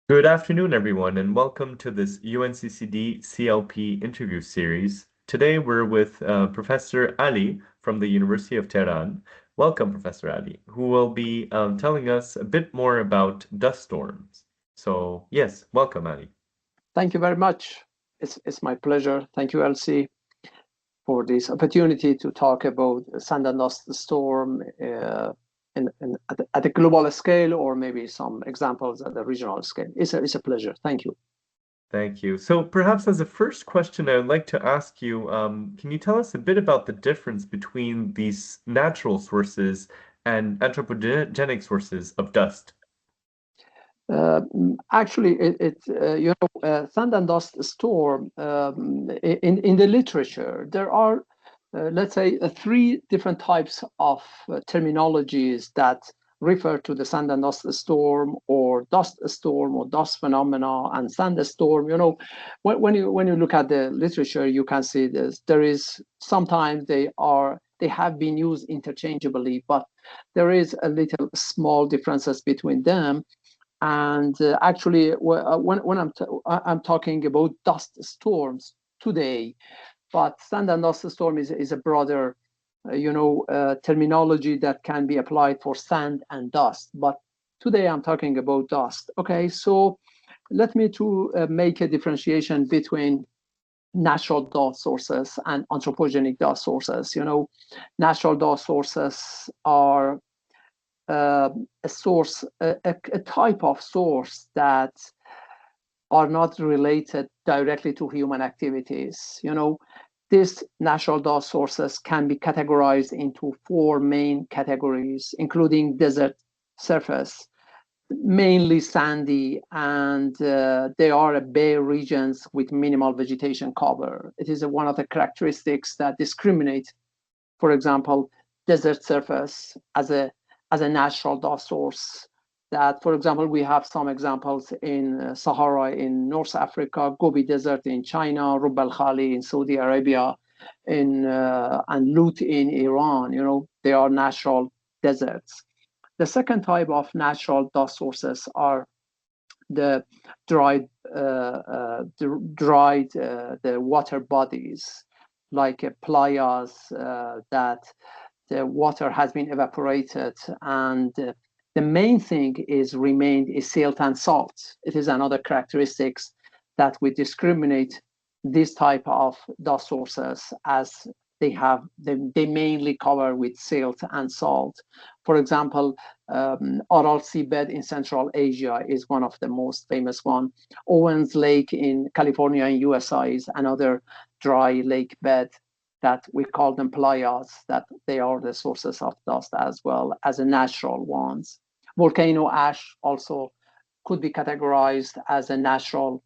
Good afternoon, everyone, and welcome to this UNCCD CLP interview series. Today we're with Professor Ali from the University of Tehran. Welcome, Professor Ali, who will be telling us a bit more about dust storms. So, yes, welcome, Ali. Thank you very much. It's my pleasure. Thank you, Elsie, for this opportunity to talk about sand and dust storm at a global scale, or maybe some examples at the regional scale. It's a pleasure. Thank you. Thank you. So, perhaps as a first question, I would like to ask you, can you tell us a bit about the difference between these natural sources and anthropogenic sources of dust? Actually, sand and dust storm in the literature, there are, let's say, three different types of terminologies that refer to the sand and dust storm or dust phenomena and sandstorm. When you look at the literature, you can see this. There is sometimes they have been used interchangeably, but there is a little small differences between them. And actually, when I'm talking about dust storms today, but sand and dust storm is a broader, terminology that can be applied for sand and dust. But today I'm talking about dust. Okay, so let me to make a differentiation between natural dust sources and anthropogenic dust sources. Natural dust sources are a source, a type of source that are not related directly to human activities. These natural dust sources can be categorized into four main categories, including desert surface, mainly sandy, and they are bare regions with minimal vegetation cover. It is one of the characteristics that discriminate, for example, desert surface as a natural dust source. That, for example, we have some examples in Sahara in North Africa, Gobi Desert in China, Rub al Khali in Saudi Arabia, and Lut in Iran. They are natural deserts. The second type of natural dust sources are the the water bodies, like playas that the water has been evaporated, and the main thing is remained is silt and salt. It is another characteristics that we discriminate this type of dust sources, as they mainly cover with silt and salt. For example, Aral seabed in Central Asia is one of the most famous one. Owens Lake in California in USA is another dry lake bed that we call them playas, that they are the sources of dust as well as a natural ones. Volcano ash also could be categorized as a natural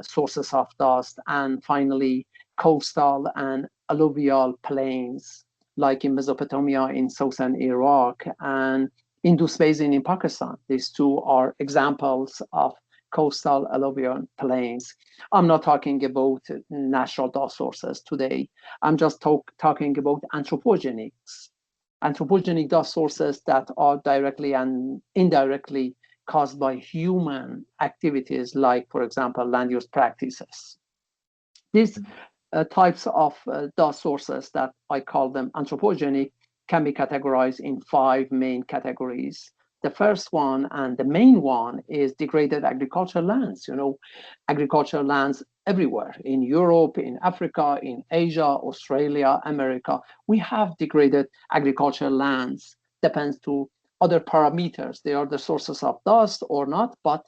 sources of dust. And finally, coastal and alluvial plains, like in Mesopotamia in southern Iraq and Indus Basin in Pakistan. These two are examples of coastal alluvial plains. I'm not talking about natural dust sources today. I'm just talking about anthropogenics. Anthropogenic dust sources that are directly and indirectly caused by human activities, like, for example, land use practices. These types of dust sources that I call them anthropogenic can be categorized in five main categories. The first one and the main one is degraded agricultural lands. Agricultural lands everywhere in Europe, in Africa, in Asia, Australia, America. We have degraded agricultural lands. Depends to other parameters. They are the sources of dust or not, but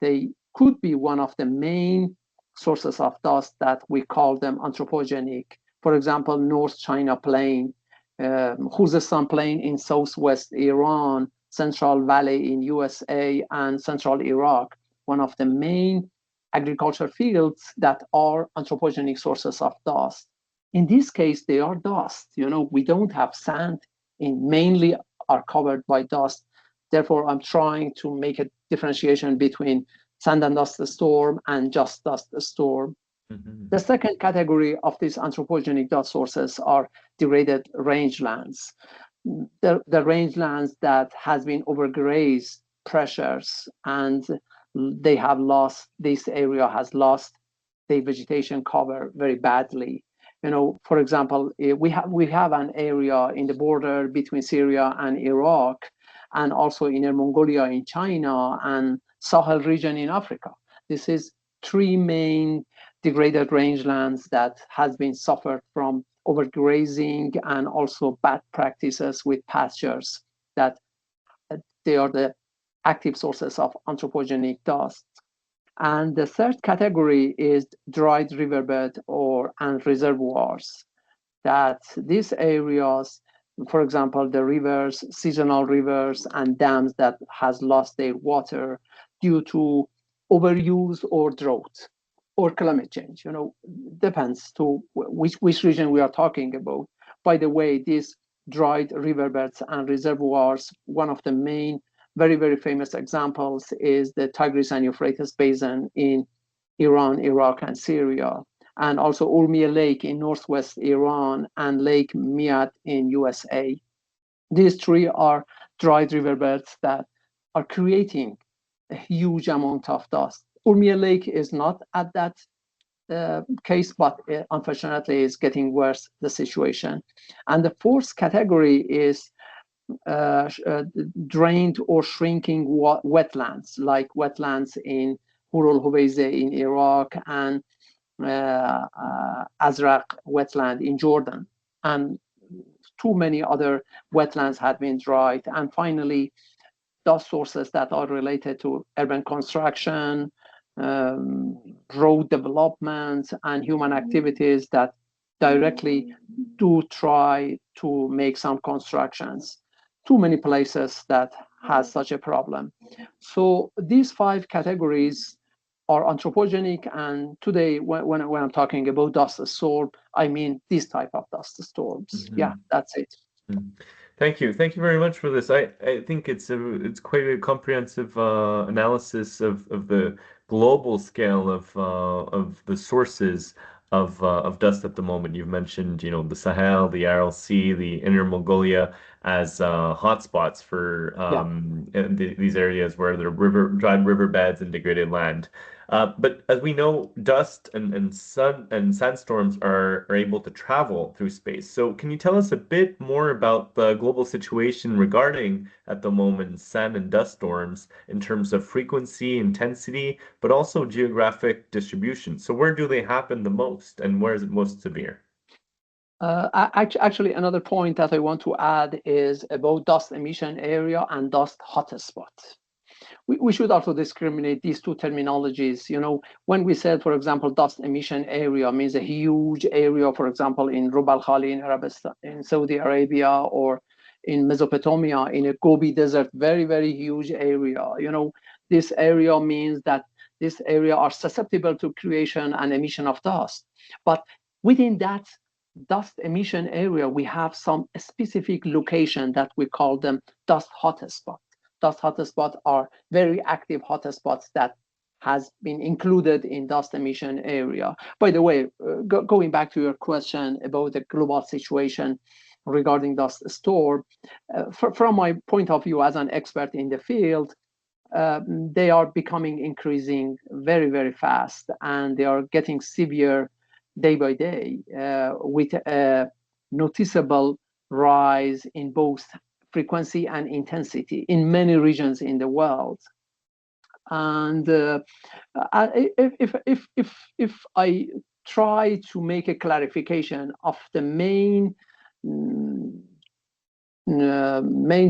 they could be one of the main sources of dust that we call them anthropogenic. For example, North China Plain, Khuzestan Plain in southwest Iran, Central Valley in USA, and Central Iraq, one of the main agriculture fields that are anthropogenic sources of dust. In this case, they are dust. We don't have sand, mainly are covered by dust. Therefore, I'm trying to make a differentiation between sand and dust storm and just dust storm. Mhm. The second category of these anthropogenic dust sources are degraded rangelands. The rangelands that has been overgrazed pressures and this area has lost the vegetation cover very badly. For example, we have an area in the border between Syria and Iraq, and also Inner Mongolia in China, and Sahel region in Africa. This is three main degraded rangelands that has been suffered from overgrazing and also bad practices with pastures, that they are the active sources of anthropogenic dust. And the third category is dried riverbed and reservoirs, that these areas, for example, the rivers, seasonal rivers and dams that has lost their water due to overuse or drought or climate change, depends to which region we are talking about. By the way, these dried riverbeds and reservoirs, one of the main, very, very famous examples is the Tigris and Euphrates Basin in Iran, Iraq, and Syria, and also Urmia Lake in northwest Iran and Lake Miat in USA. These three are dried riverbeds that are creating a huge amount of dust. Urmia Lake is not at that case, but unfortunately is getting worse, the situation. And the fourth category is drained or shrinking wetlands, like wetlands in Hur al-Huwayzeh in Iraq and Azraq wetland in Jordan, and too many other wetlands had been dried. And finally, dust sources that are related to urban construction, road development, and human activities that directly do try to make some constructions. Too many places that has such a problem. So these five categories are anthropogenic, and today when I'm talking about dust storm, I mean this type of dust storms. Mhm. Yeah, that's it. Thank you. Thank you very much for this. I think it's quite a comprehensive analysis of the global scale of the sources of dust at the moment. You've mentioned, the Sahel, the Aral Sea, the Inner Mongolia as hotspots for Yeah. these areas where there are dried riverbeds and degraded land. But as we know, dust and sun and sandstorms are able to travel through space. So can you tell us a bit more about the global situation regarding at the moment sand and dust storms in terms of frequency, intensity, but also geographic distribution? So where do they happen the most, and where is it most severe? Actually, another point that I want to add is about dust emission area and dust hotspot. We should also discriminate these two terminologies. When we said, for example, dust emission area means a huge area, for example, in Rub al Khali in Arabistan, in Saudi Arabia, or in Mesopotamia, in a Gobi Desert, very, very huge area. This area means that this area are susceptible to creation and emission of dust. But within that dust emission area, we have some specific location that we call them dust hotspots. Dust hotspots are very active hotspots that has been included in dust emission area. By the way, going back to your question about the global situation regarding dust storm, from my point of view as an expert in the field, they are becoming increasing very, very fast, and they are getting severe day by day, with a noticeable rise in both frequency and intensity in many regions in the world. And if I try to make a clarification of the main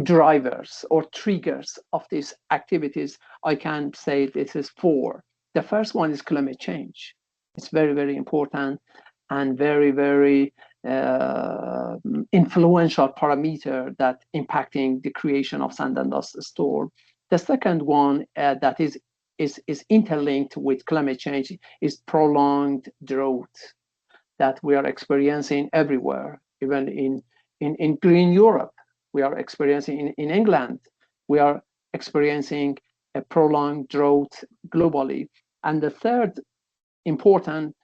drivers or triggers of these activities, I can say this is four. The first one is climate change. It's very, very important and very, very influential parameter that impacting the creation of sand and dust storm. The second one that is interlinked with climate change is prolonged drought that we are experiencing everywhere, even in green Europe. We are experiencing in England. We are experiencing a prolonged drought globally. And the third important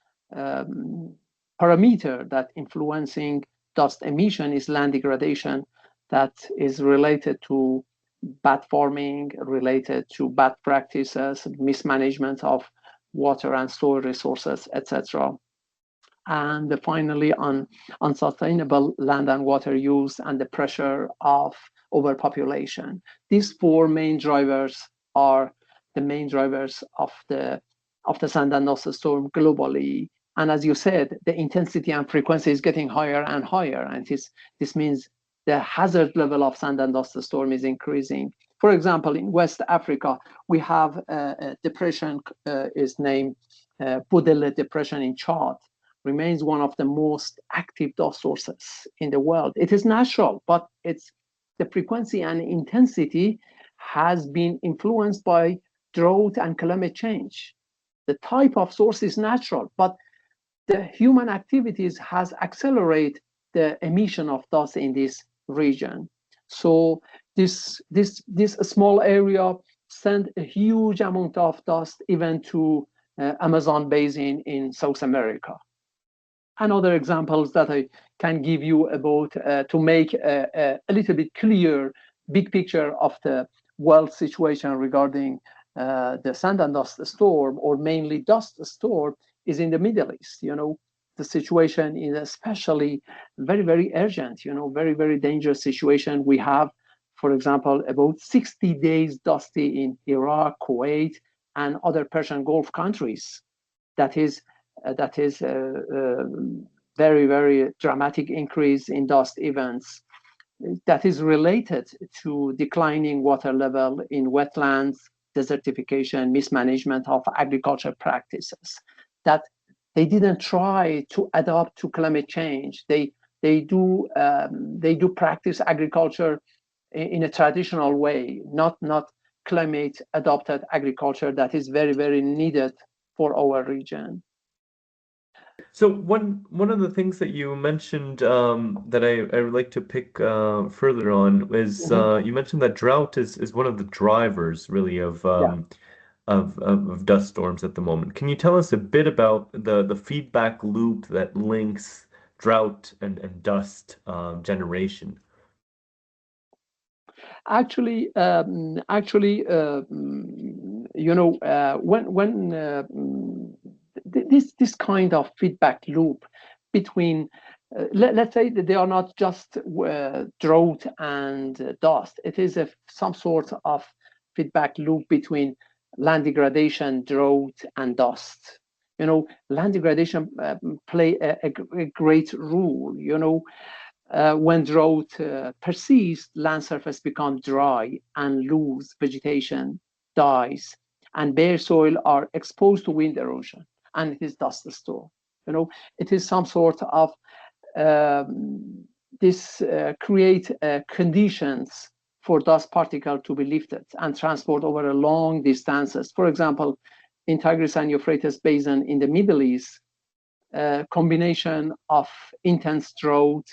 parameter that influencing dust emission is land degradation, that is related to bad farming related to bad practices, mismanagement of water and soil resources, etc. And finally, on unsustainable land and water use and the pressure of overpopulation. These four main drivers are the main drivers of the sand and dust storm globally. And as you said, the intensity and frequency is getting higher and higher. And this means the hazard level of sand and dust storm is increasing. For example, in West Africa, we have a depression is named Budele Depression in Chad, remains one of the most active dust sources in the world. It is natural, but the frequency and intensity has been influenced by drought and climate change. The type of source is natural, but the human activities has accelerated the emission of dust in this region. So this small area sent a huge amount of dust even to Amazon basin in South America. And other examples that I can give you about to make a little bit clear big picture of the world situation regarding the sand and dust storm, or mainly dust storm, is in the Middle East. The situation is especially very, very urgent, very, very dangerous situation. We have, for example, about 60 days dusty in Iraq, Kuwait, and other Persian Gulf countries. That is very, very dramatic increase in dust events that is related to declining water level in wetlands, desertification, mismanagement of agriculture practices, that they didn't try to adapt to climate change. They do practice agriculture in a traditional way, not climate adapted agriculture that is very, very needed for our region. So one of the things that you mentioned that I would like to pick further on is you mentioned that drought is one of the drivers really Yeah. of dust storms at the moment. Can you tell us a bit about the feedback loop that links drought and dust generation? Actually, when this kind of feedback loop between, let's say that they are not just drought and dust. It is some sort of feedback loop between land degradation, drought, and dust. Land degradation play a great role. When drought persists, land surface becomes dry and loose vegetation dies, and bare soil are exposed to wind erosion, and it is dust storm. It is some sort of this create conditions for dust particle to be lifted and transport over long distances. For example, in Tigris and Euphrates basin in the Middle East, combination of intense drought,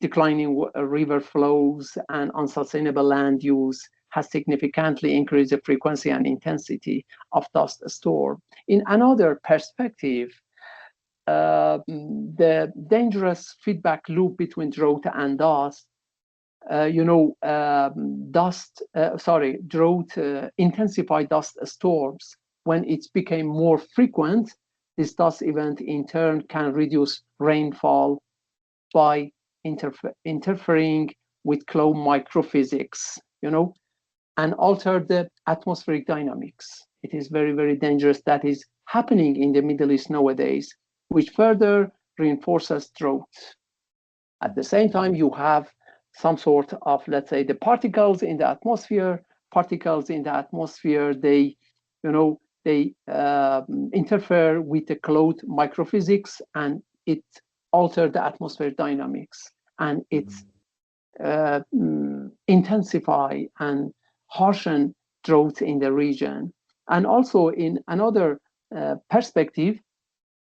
declining river flows, and unsustainable land use has significantly increased the frequency and intensity of dust storm. In another perspective, the dangerous feedback loop between drought and dust, drought intensified dust storms. When it became more frequent, this dust event in turn can reduce rainfall by interfering with cloud microphysics, and alter the atmospheric dynamics. It is very, very dangerous. That is happening in the Middle East nowadays, which further reinforces drought. At the same time, you have some sort of, let's say, the particles in the atmosphere. Particles in the atmosphere, they interfere with the cloud microphysics, and it alter the atmospheric dynamics, and it intensify and harshen drought in the region. And also, in another perspective,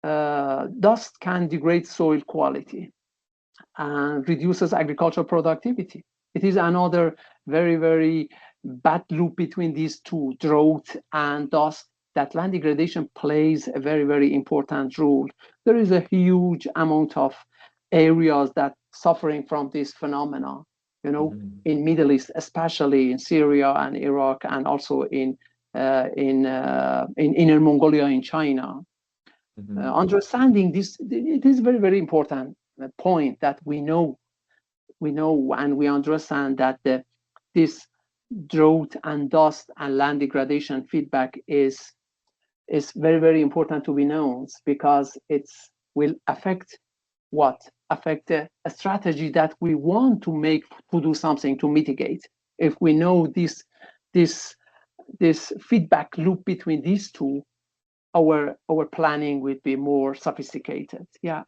dust can degrade soil quality and reduces agricultural productivity. It is another very, very bad loop between these two, drought and dust, that land degradation plays a very, very important role. There is a huge amount of areas that suffering from this phenomena. in Middle East, especially in Syria and Iraq, and also in Inner Mongolia in China. Understanding this, it is very, very important point that we know and we understand that this drought and dust and land degradation feedback is very, very important to be known, because it will affect a strategy that we want to make to do something to mitigate. If we know this feedback loop between these two, our planning would be more sophisticated. Yeah.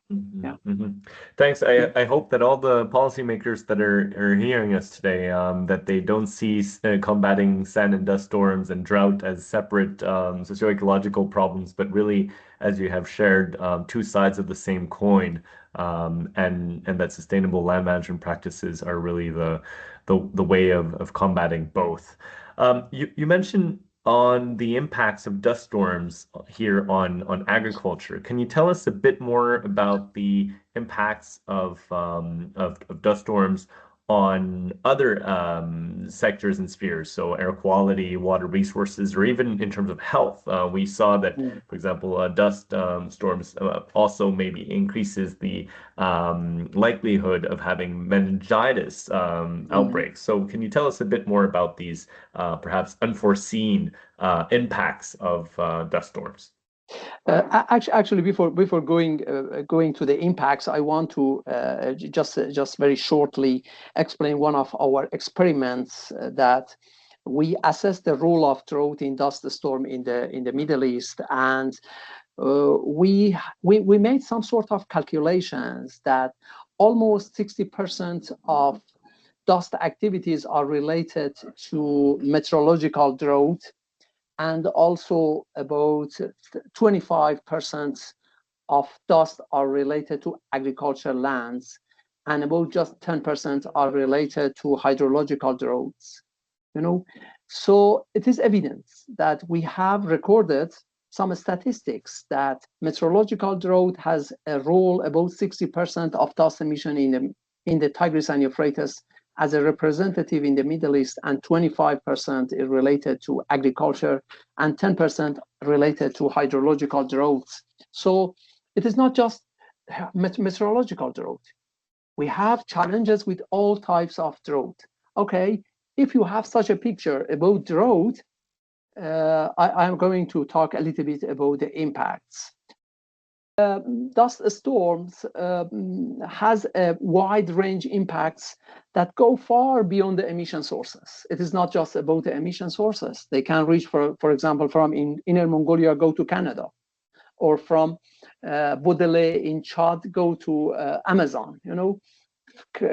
Thanks. I hope that all the policymakers that are hearing us today, that they don't see combating sand and dust storms and drought as separate socio-ecological problems, but really, as you have shared, two sides of the same coin, and that sustainable land management practices are really the way of combating both. You mentioned on the impacts of dust storms here on agriculture. Can you tell us a bit more about the impacts of dust storms on other sectors and spheres, so air quality, water resources, or even in terms of health? We saw that, for example, dust storms also maybe increases the likelihood of having meningitis outbreaks. So can you tell us a bit more about these perhaps unforeseen impacts of dust storms? Actually, before going to the impacts, I want to just very shortly explain one of our experiments that we assessed the role of drought in dust storm in the Middle East, and we made some sort of calculations that almost 60% of dust activities are related to meteorological drought, and also about 25% of dust are related to agricultural lands, and about just 10% are related to hydrological droughts. So it is evident that we have recorded some statistics that meteorological drought has a role about 60% of dust emission in the Tigris and Euphrates as a representative in the Middle East, and 25% is related to agriculture, and 10% related to hydrological droughts. So it is not just meteorological drought. We have challenges with all types of drought. Okay, if you have such a picture about drought, I'm going to talk a little bit about the impacts. Dust storms has a wide range impacts that go far beyond the emission sources. It is not just about the emission sources. They can reach, for example, from Inner Mongolia, go to Canada, or from Baudelaire in Chad, go to Amazon,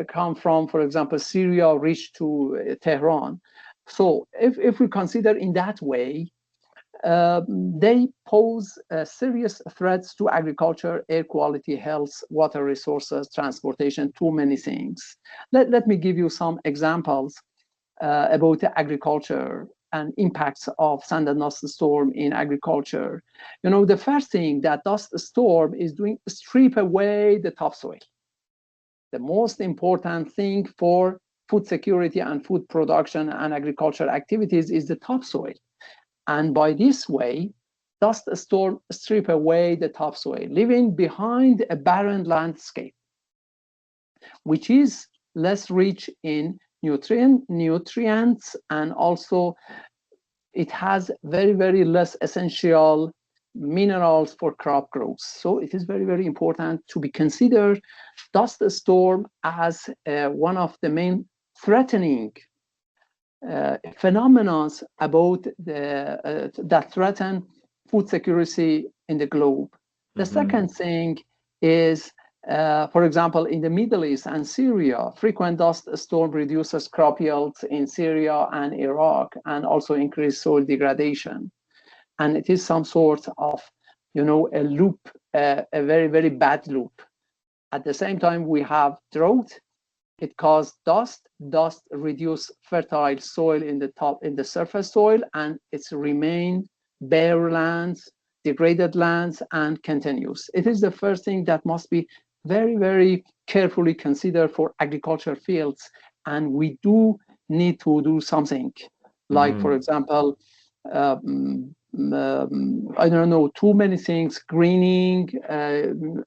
come from, for example, Syria, reach to Tehran. So if we consider in that way, they pose serious threats to agriculture, air quality, health, water resources, transportation, too many things. Let me give you some examples about the agriculture and impacts of sand and dust storm in agriculture. The first thing that dust storm is doing is strip away the topsoil. The most important thing for food security and food production and agricultural activities is the topsoil. And by this way, dust storm strip away the topsoil, leaving behind a barren landscape, which is less rich in nutrients, and also it has very, very less essential minerals for crop growth. So it is very, very important to be considered dust storm as one of the main threatening phenomena about that threaten food security in the globe. The second thing is, for example, in the Middle East and Syria, frequent dust storm reduces crop yields in Syria and Iraq, and also increase soil degradation. And it is some sort of, a loop, a very, very bad loop. At the same time, we have drought. It caused dust. Dust reduce fertile soil in the surface soil, and it's remain bare lands, degraded lands, and continues. It is the first thing that must be very, very carefully considered for agriculture fields. and we do need to do something. Like, for example, I don't know, too many things, greening,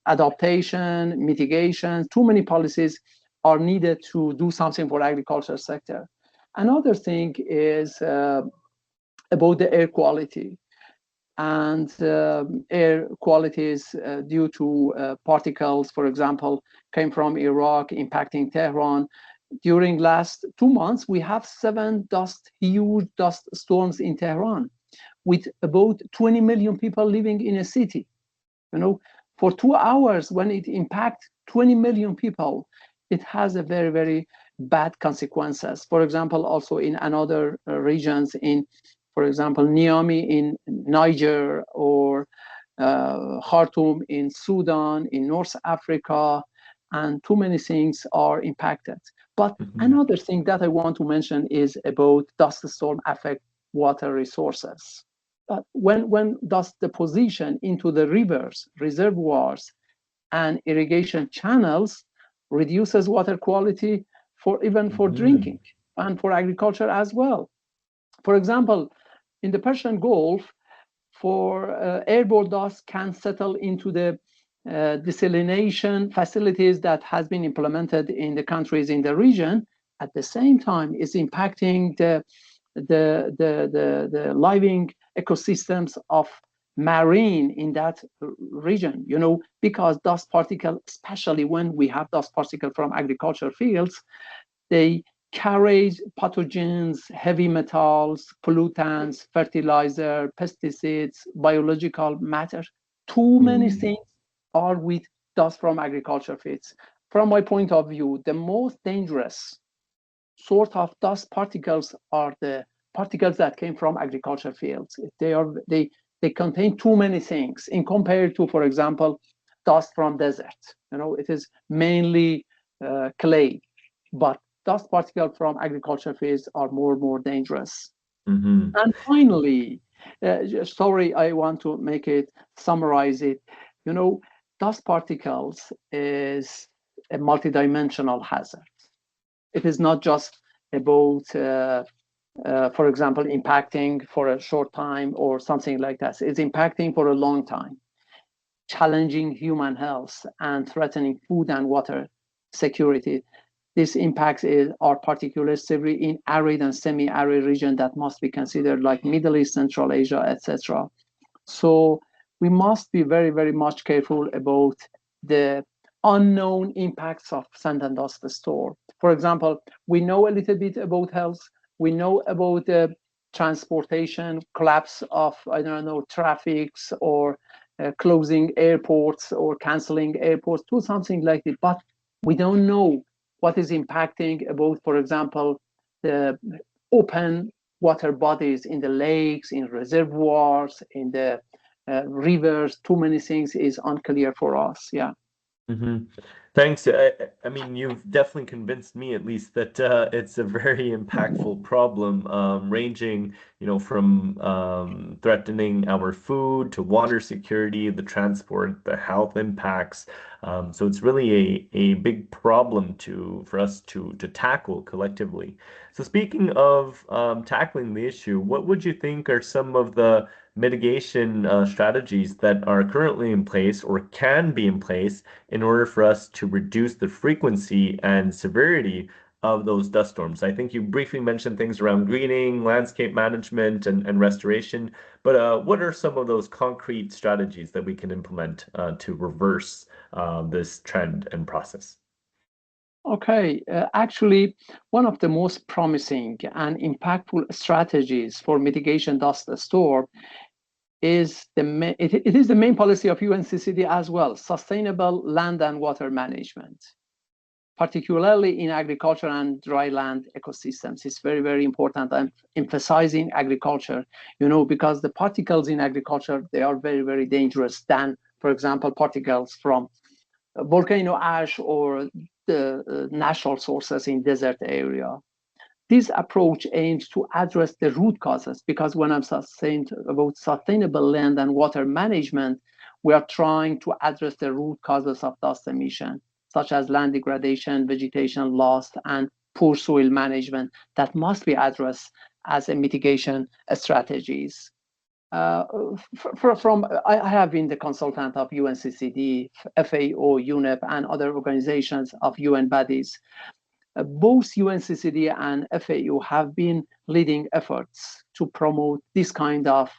adaptation, mitigation, too many policies are needed to do something for agriculture sector. Another thing is about the air quality. And air qualities due to particles, for example, came from Iraq, impacting Tehran. During last 2 months, we have huge dust storms in Tehran, with about 20 million people living in a city. For 2 hours, when it impacts 20 million people, it has a very, very bad consequences. For example, also in another regions, for example, Niamey in Niger, or Khartoum in Sudan, in North Africa, and too many things are impacted. But another thing that I want to mention is about dust storm affect water resources. But when dust deposition into the rivers, reservoirs, and irrigation channels reduces water quality even for drinking and for agriculture as well. For example, in the Persian Gulf, for airborne dust can settle into the desalination facilities that has been implemented in the countries in the region. At the same time, is impacting the living ecosystems of marine in that region, because dust particle, especially when we have dust particle from agriculture fields, they carry pathogens, heavy metals, pollutants, fertilizer, pesticides, biological matter. Too many things are with dust from agriculture fields. From my point of view, the most dangerous sort of dust particles are the particles that came from agriculture fields. They contain too many things in compared to, for example, dust from desert. It is mainly clay, but dust particles from agriculture fields are more dangerous. And finally, sorry, I want to summarize it. Dust particles is a multidimensional hazard. It is not just about, for example, impacting for a short time or something like that. It's impacting for a long time, challenging human health and threatening food and water security. These impacts are particularly severe in arid and semi-arid regions that must be considered, like Middle East, Central Asia, etc. So we must be very, very much careful about the unknown impacts of sand and dust storm. For example, we know a little bit about health. We know about the transportation, collapse of, I don't know, traffics, or closing airports or canceling airports, do something like that. But we don't know what is impacting about, for example, the open water bodies in the lakes, in reservoirs, in the rivers. Too many things is unclear for us. Yeah. Thanks. I mean, you've definitely convinced me, at least, that it's a very impactful problem, ranging, from threatening our food to water security, the transport, the health impacts. So it's really a big problem for us to tackle collectively. So speaking of tackling the issue, what would you think are some of the mitigation strategies that are currently in place or can be in place in order for us to reduce the frequency and severity of those dust storms? I think you briefly mentioned things around greening, landscape management, and restoration, but what are some of those concrete strategies that we can implement to reverse this trend and process? Okay, actually, one of the most promising and impactful strategies for mitigation dust storm is it is the main policy of UNCCD as well: sustainable land and water management, particularly in agriculture and dry land ecosystems. It's very, very important. I'm emphasizing agriculture, because the particles in agriculture, they are very, very dangerous than, for example, particles from volcano ash or the natural sources in desert area. This approach aims to address the root causes, because when I'm saying about sustainable land and water management, we are trying to address the root causes of dust emission, such as land degradation, vegetation loss, and poor soil management that must be addressed as a mitigation strategies. I have been the consultant of UNCCD, FAO, UNEP, and other organizations of UN bodies. Both UNCCD and FAO have been leading efforts to promote this kind of,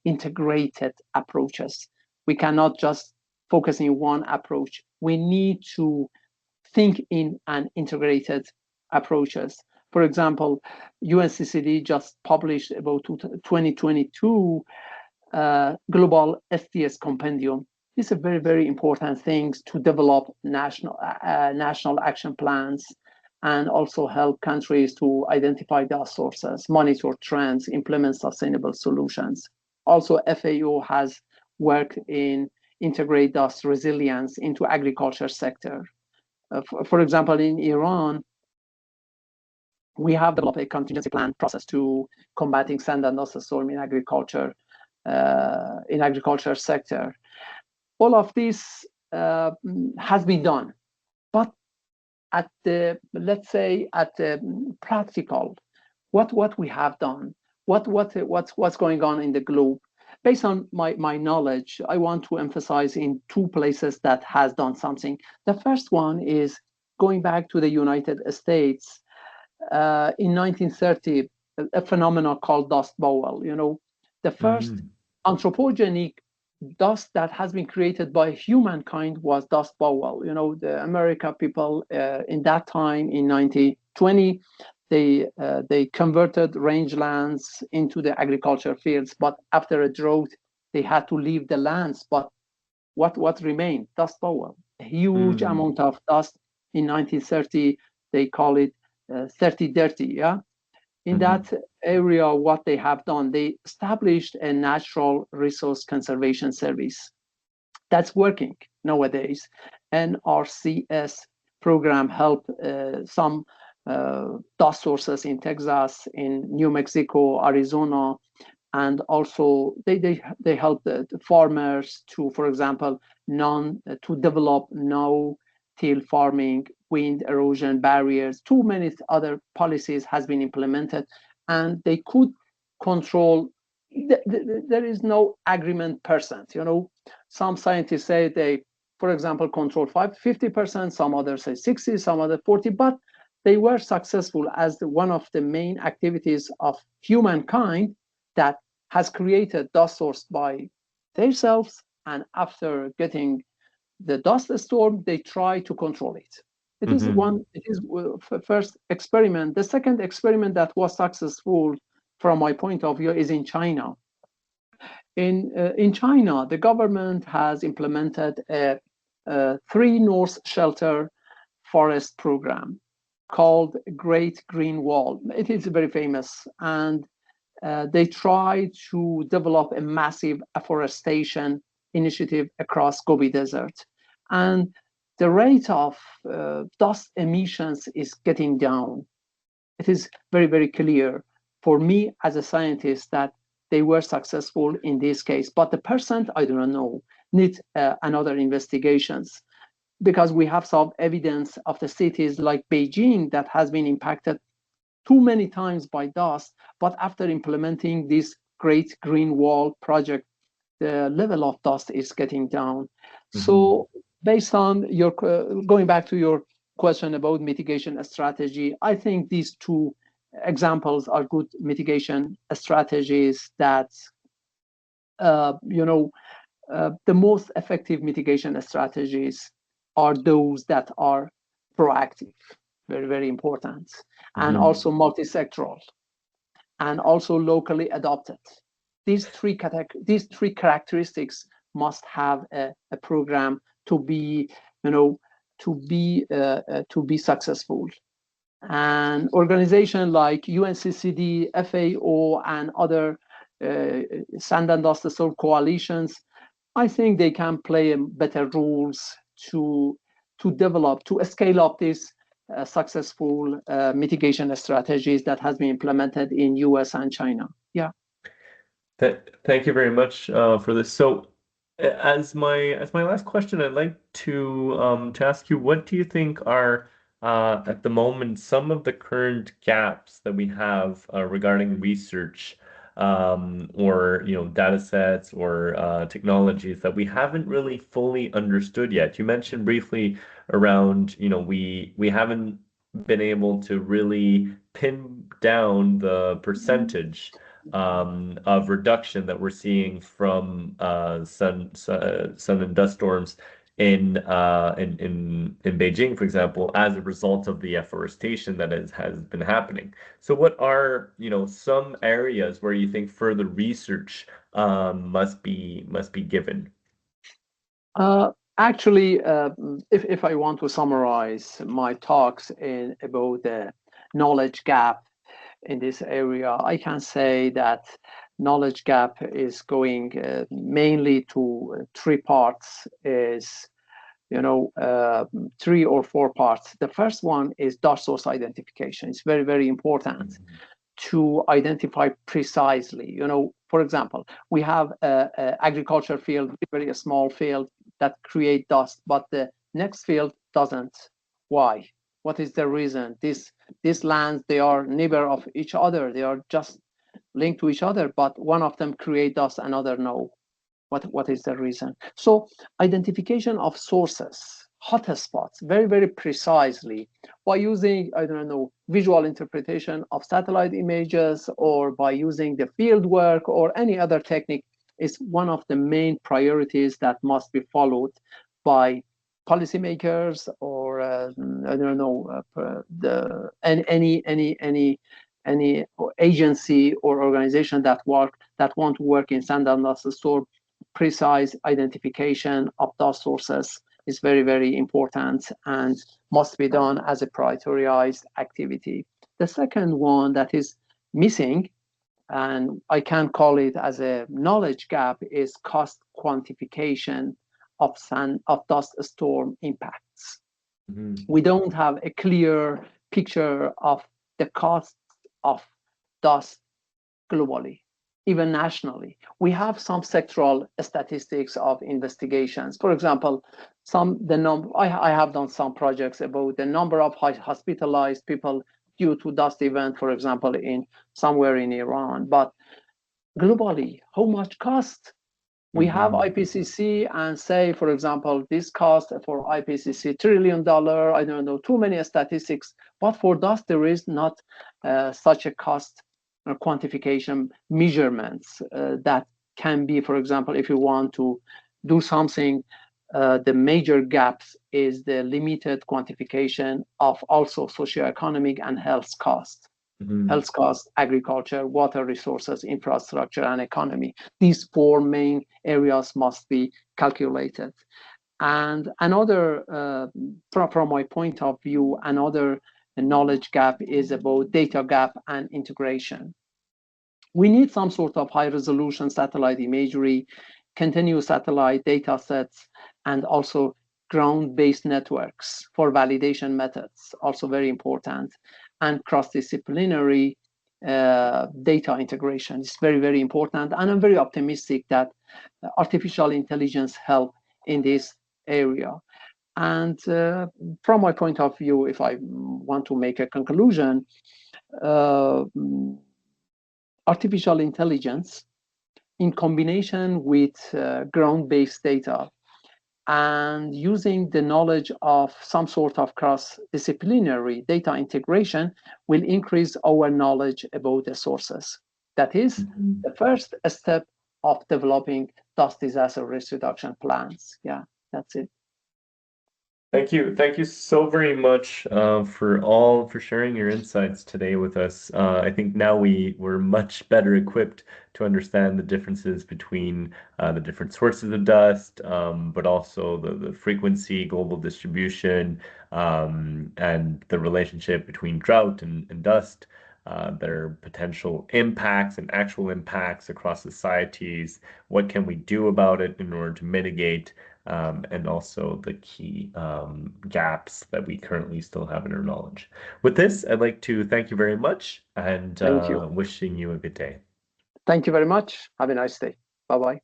integrated approaches. We cannot just focus in one approach. We need to think in an integrated approaches. For example, UNCCD just published about 2022 global STS compendium. These are very, very important things to develop national action plans and also help countries to identify their sources, monitor trends, implement sustainable solutions. Also, FAO has worked in integrate dust resilience into agriculture sector. For example, in Iran, we have developed a contingency plan process to combating sand and dust storm in agriculture sector. All of this has been done, but at the practical, what we have done, what's going on in the globe. Based on my knowledge, I want to emphasize in two places that has done something. The first one is going back to the United States in 1930, a phenomenon called dust bowl. The first anthropogenic dust that has been created by humankind was dust bowl. The American people in that time in 1920, they converted rangelands into the agriculture fields, but after a drought, they had to leave the lands. But what remained? Dust bowl. A huge amount of dust in 1930. They call it 30 dirty. Yeah. In that area, what they have done, they established a natural resource conservation service that's working nowadays. NRCS program help some dust sources in Texas, in New Mexico, Arizona, and also they help the farmers to, for example, to develop no-till farming, wind erosion barriers. Too many other policies has been implemented, and they could control. There is no agreement percent. Some scientists say they, for example, control 50%. Some others say 60, some other 40, but they were successful as one of the main activities of humankind that has created dust source by themselves, and after getting the dust storm, they try to control it. It is first experiment. The second experiment that was successful from my point of view is in China. In China, the government has implemented a 3 North Shelter forest program called Great Green Wall. It is very famous, and they try to develop a massive afforestation initiative across Gobi Desert. And the rate of dust emissions is getting down. It is very, very clear for me as a scientist that they were successful in this case. But the percent, I do not know, need another investigations, because we have some evidence of the cities like Beijing that has been impacted too many times by dust, but after implementing this Great Green Wall project, the level of dust is getting down. So based on your, going back to your question about mitigation strategy, I think these two examples are good mitigation strategies that, the most effective mitigation strategies are those that are proactive, very, very important, and also multi-sectoral, and also locally adopted. These three characteristics must have a program to be, to be successful. And organizations like UNCCD, FAO, and other sand and dust storm coalitions, I think they can play better roles to develop, to scale up these successful mitigation strategies that has been implemented in US and China. Yeah. Thank you very much for this. So, as my last question, I'd like to ask you, what do you think are at the moment some of the current gaps that we have regarding research or data sets or technologies that we haven't really fully understood yet. You mentioned briefly around, we haven't been able to really pin down the percentage of reduction that we're seeing from sun and dust storms in Beijing, for example, as a result of the afforestation that has been happening. So what are, some areas where you think further research must be given? Actually, if I want to summarize my talks about the knowledge gap in this area, I can say that knowledge gap is going mainly to three parts, is three or four parts. The first one is dust source identification. It's very, very important to identify precisely. For example, we have a agriculture field, very small field that create dust, but the next field doesn't. Why? What is the reason? These lands, they are neighbor of each other. They are just linked to each other, but one of them create dust, another no. What is the reason? So identification of sources, hotspots, very, very precisely by using, I don't know, visual interpretation of satellite images or by using the field work or any other technique is one of the main priorities that must be followed by policymakers or I don't know any agency or organization that want to work in sand and dust storm. Precise identification of dust sources is very, very important and must be done as a prioritized activity. The second one that is missing, and I can call it as a knowledge gap, is cost quantification of dust storm impacts. We don't have a clear picture of the cost of dust globally, even nationally. We have some sectoral statistics of investigations. For example, I have done some projects about the number of hospitalized people due to dust event, for example, in somewhere in Iran. But globally, how much cost? We have IPCC and say, for example, this cost for IPCC $1 trillion. I don't know, too many statistics. But for dust, there is not such a cost quantification measurements that can be, for example, if you want to do something, the major gaps is the limited quantification of also socioeconomic and health costs. Health costs, agriculture, water resources, infrastructure, and economy. These four main areas must be calculated. And another, from my point of view, another knowledge gap is about data gap and integration. We need some sort of high resolution satellite imagery, continuous satellite data sets, and also ground-based networks for validation methods, also very important, and cross-disciplinary data integration is very, very important. And I'm very optimistic that artificial intelligence help in this area. And from my point of view, if I want to make a conclusion, artificial intelligence in combination with ground-based data and using the knowledge of some sort of cross-disciplinary data integration will increase our knowledge about the sources. That is the first step of developing dust disaster risk reduction plans. Yeah, that's it. Thank you. Thank you so very much for sharing your insights today with us. I think now we're much better equipped to understand the differences between the different sources of dust, but also the frequency, global distribution, and the relationship between drought and dust, their potential impacts and actual impacts across societies. What can we do about it in order to mitigate? And also the key gaps that we currently still have in our knowledge. With this, I'd like to thank you very much and Thank you. wishing you a good day. Thank you very much. Have a nice day. Bye-bye.